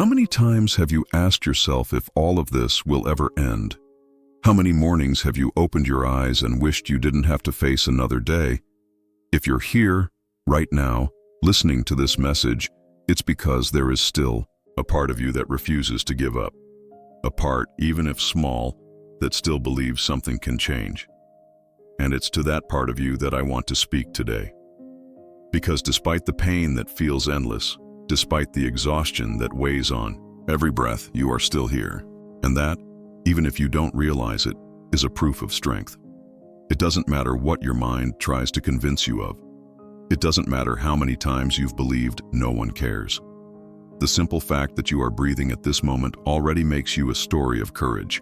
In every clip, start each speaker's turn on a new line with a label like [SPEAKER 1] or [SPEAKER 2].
[SPEAKER 1] How many times have you asked yourself if all of this will ever end? How many mornings have you opened your eyes and wished you didn't have to face another day? If you're here, right now, listening to this message, it's because there is still a part of you that refuses to give up. A part, even if small, that still believes something can change. And it's to that part of you that I want to speak today. Because despite the pain that feels endless, despite the exhaustion that weighs on every breath, you are still here. And that, even if you don't realize it, is a proof of strength. It doesn't matter what your mind tries to convince you of. It doesn't matter how many times you've believed no one cares. The simple fact that you are breathing at this moment already makes you a story of courage.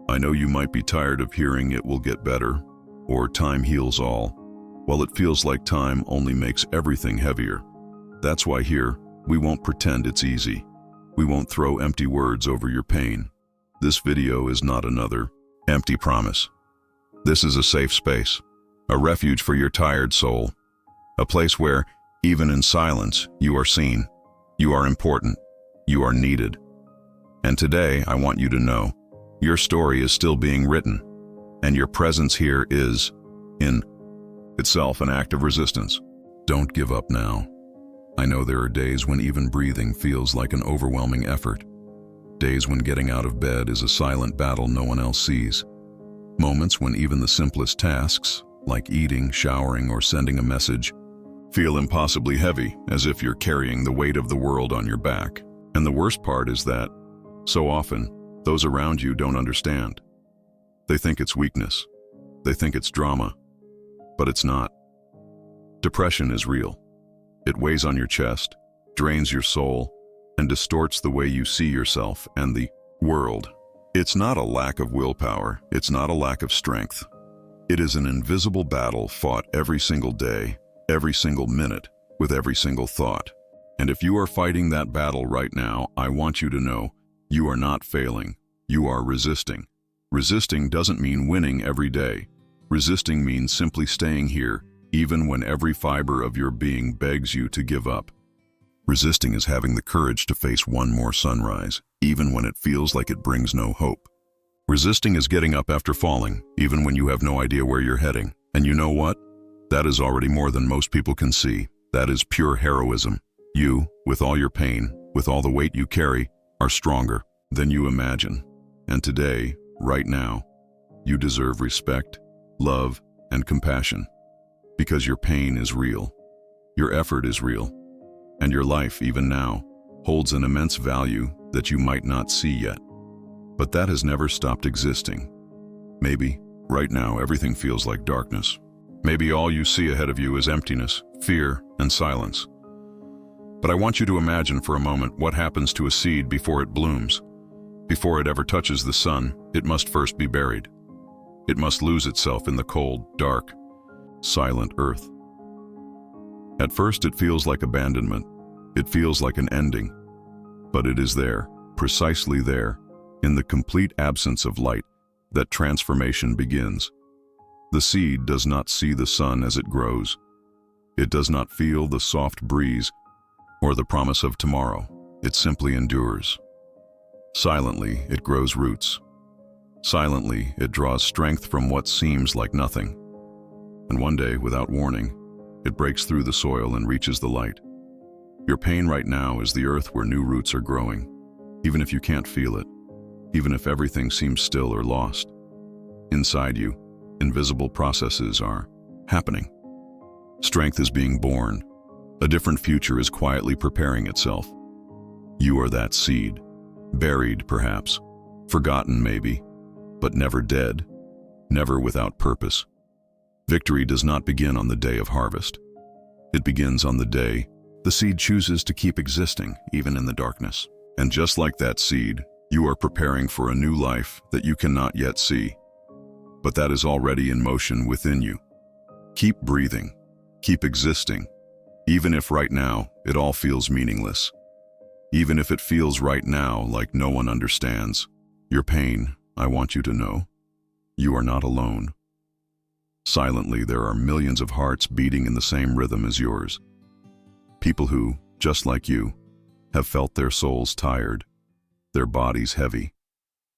[SPEAKER 1] I know you might be tired of hearing it will get better, or time heals all. Well, it feels like time only makes everything heavier. That's why here, we won't pretend it's easy. We won't throw empty words over your pain. This video is not another empty promise. This is a safe space, a refuge for your tired soul, a place where, even in silence, you are seen, you are important, you are needed. And today, I want you to know, your story is still being written, and your presence here is, in itself, an act of resistance. Don't give up now. I know there are days when even breathing feels like an overwhelming effort. Days when getting out of bed is a silent battle no one else sees. Moments when even the simplest tasks, like eating, showering, or sending a message, feel impossibly heavy, as if you're carrying the weight of the world on your back. And the worst part is that, so often, those around you don't understand. They think it's weakness. They think it's drama. But it's not. Depression is real. It weighs on your chest, drains your soul, and distorts the way you see yourself and the world. It's not a lack of willpower. It's not a lack of strength. It is an invisible battle fought every single day, every single minute, with every single thought. And if you are fighting that battle right now, I want you to know, you are not failing. You are resisting. Resisting doesn't mean winning every day. Resisting means simply staying here, even when every fiber of your being begs you to give up. Resisting is having the courage to face one more sunrise, even when it feels like it brings no hope. Resisting is getting up after falling, even when you have no idea where you're heading. And you know what? That is already more than most people can see. That is pure heroism. You, with all your pain, with all the weight you carry, are stronger than you imagine. And today, right now, you deserve respect, love, and compassion. Because your pain is real, your effort is real, and your life, even now, holds an immense value that you might not see yet. But that has never stopped existing. Maybe, right now, everything feels like darkness. Maybe all you see ahead of you is emptiness, fear, and silence. But I want you to imagine for a moment what happens to a seed before it blooms. Before it ever touches the sun, it must first be buried. It must lose itself in the cold, dark, silent earth. At first it feels like abandonment. It feels like an ending. But it is there, precisely there, in the complete absence of light, that transformation begins. The seed does not see the sun as it grows. It does not feel the soft breeze or the promise of tomorrow. It simply endures. Silently, it grows roots. Silently, it draws strength from what seems like nothing. And one day, without warning, it breaks through the soil and reaches the light. Your pain right now is the earth where new roots are growing, even if you can't feel it, even if everything seems still or lost. Inside you, invisible processes are happening. Strength is being born. A different future is quietly preparing itself. You are that seed, buried perhaps, forgotten maybe, but never dead, never without purpose. Victory does not begin on the day of harvest. It begins on the day the seed chooses to keep existing, even in the darkness. And just like that seed, you are preparing for a new life that you cannot yet see, but that is already in motion within you. Keep breathing, keep existing, even if right now it all feels meaningless. Even if it feels right now like no one understands your pain, I want you to know, you are not alone. Silently, there are millions of hearts beating in the same rhythm as yours. People who, just like you, have felt their souls tired, their bodies heavy,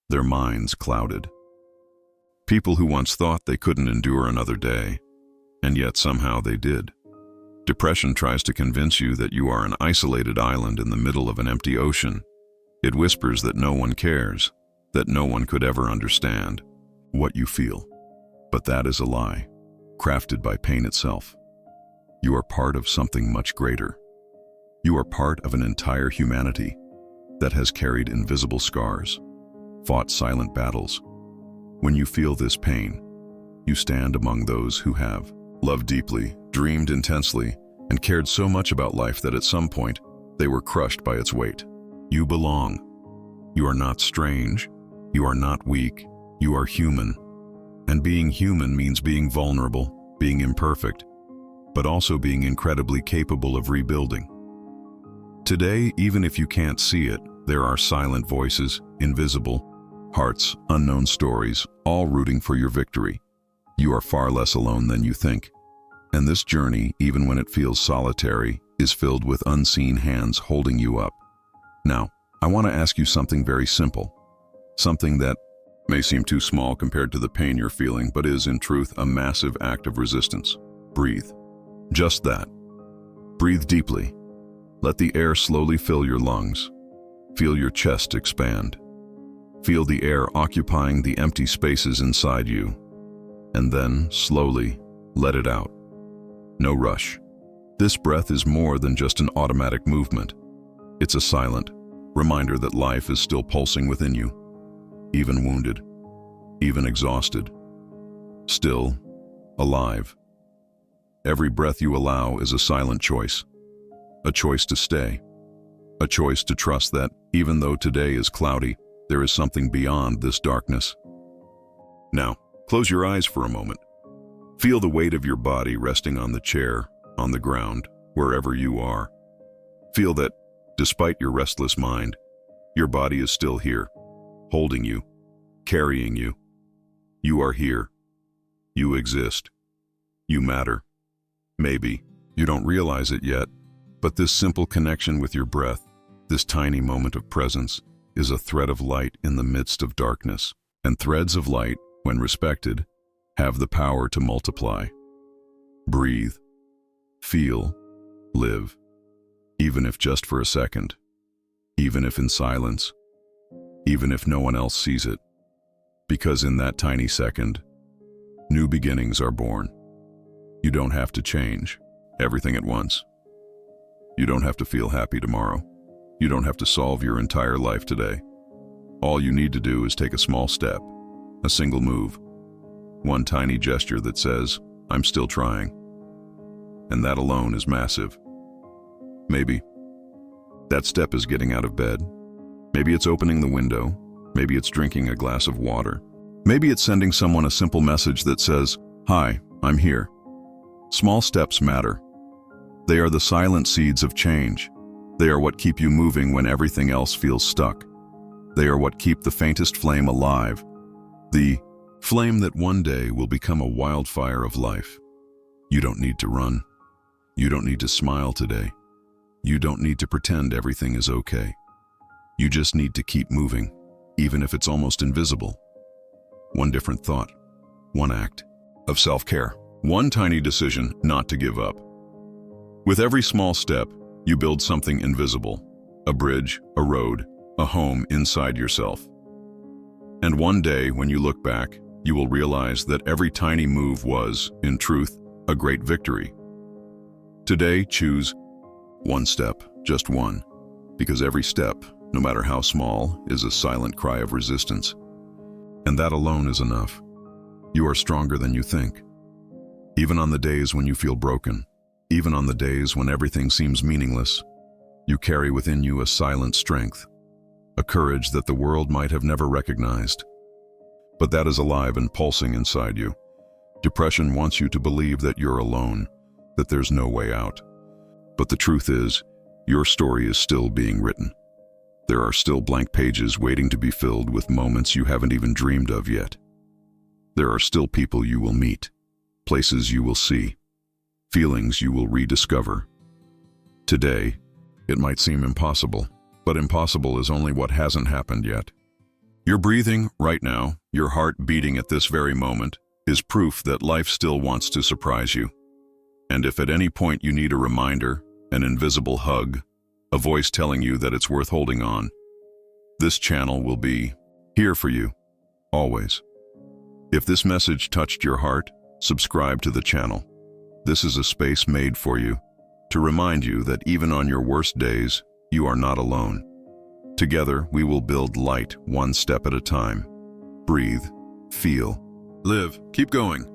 [SPEAKER 1] their minds clouded. People who once thought they couldn't endure another day, and yet somehow they did. Depression tries to convince you that you are an isolated island in the middle of an empty ocean. It whispers that no one cares, that no one could ever understand what you feel. But that is a lie, crafted by pain itself. You are part of something much greater. You are part of an entire humanity that has carried invisible scars, fought silent battles. When you feel this pain, you stand among those who have loved deeply, dreamed intensely, and cared so much about life that at some point they were crushed by its weight. You belong. You are not strange. You are not weak. You are human. And being human means being vulnerable, being imperfect, but also being incredibly capable of rebuilding. Today, even if you can't see it, there are silent voices, invisible hearts, unknown stories, all rooting for your victory. You are far less alone than you think. And this journey, even when it feels solitary, is filled with unseen hands holding you up. Now, I want to ask you something very simple. Something that may seem too small compared to the pain you're feeling, but is, in truth, a massive act of resistance. Breathe. Just that. Breathe deeply. Let the air slowly fill your lungs. Feel your chest expand. Feel the air occupying the empty spaces inside you. And then, slowly, let it out. No rush. This breath is more than just an automatic movement. It's a silent reminder that life is still pulsing within you, even wounded, even exhausted, still alive. Every breath you allow is a silent choice, a choice to stay, a choice to trust that, even though today is cloudy, there is something beyond this darkness. Now, close your eyes for a moment. Feel the weight of your body resting on the chair, on the ground, wherever you are. Feel that, despite your restless mind, your body is still here, holding you, carrying you. You are here. You exist. You matter. Maybe you don't realize it yet, but this simple connection with your breath, this tiny moment of presence, is a thread of light in the midst of darkness. And threads of light, when respected, have the power to multiply. Breathe, feel, live, even if just for a second, even if in silence, even if no one else sees it. Because in that tiny second, new beginnings are born. You don't have to change everything at once. You don't have to feel happy tomorrow. You don't have to solve your entire life today. All you need to do is take a small step, a single move, one tiny gesture that says, "I'm still trying." And that alone is massive. Maybe that step is getting out of bed. Maybe it's opening the window. Maybe it's drinking a glass of water. Maybe it's sending someone a simple message that says, "Hi, I'm here." Small steps matter. They are the silent seeds of change. They are what keep you moving when everything else feels stuck. They are what keep the faintest flame alive. The flame that one day will become a wildfire of life. You don't need to run. You don't need to smile today. You don't need to pretend everything is okay. You just need to keep moving, even if it's almost invisible. One different thought, one act of self-care, one tiny decision not to give up. With every small step, you build something invisible, a bridge, a road, a home inside yourself. And one day, when you look back, you will realize that every tiny move was, in truth, a great victory. Today, choose one step, just one, because every step, no matter how small, is a silent cry of resistance. And that alone is enough. You are stronger than you think. Even on the days when you feel broken, even on the days when everything seems meaningless, you carry within you a silent strength, a courage that the world might have never recognized. But that is alive and pulsing inside you. Depression wants you to believe that you're alone, that there's no way out. But the truth is, your story is still being written. There are still blank pages waiting to be filled with moments you haven't even dreamed of yet. There are still people you will meet, places you will see, feelings you will rediscover. Today, it might seem impossible. But impossible is only what hasn't happened yet. Your breathing right now, your heart beating at this very moment, is proof that life still wants to surprise you. And if at any point you need a reminder, an invisible hug, a voice telling you that it's worth holding on, this channel will be here for you, always. If this message touched your heart, subscribe to the channel. This is a space made for you, to remind you that even on your worst days, you are not alone. Together, we will build light one step at a time. Breathe, feel, live, keep going.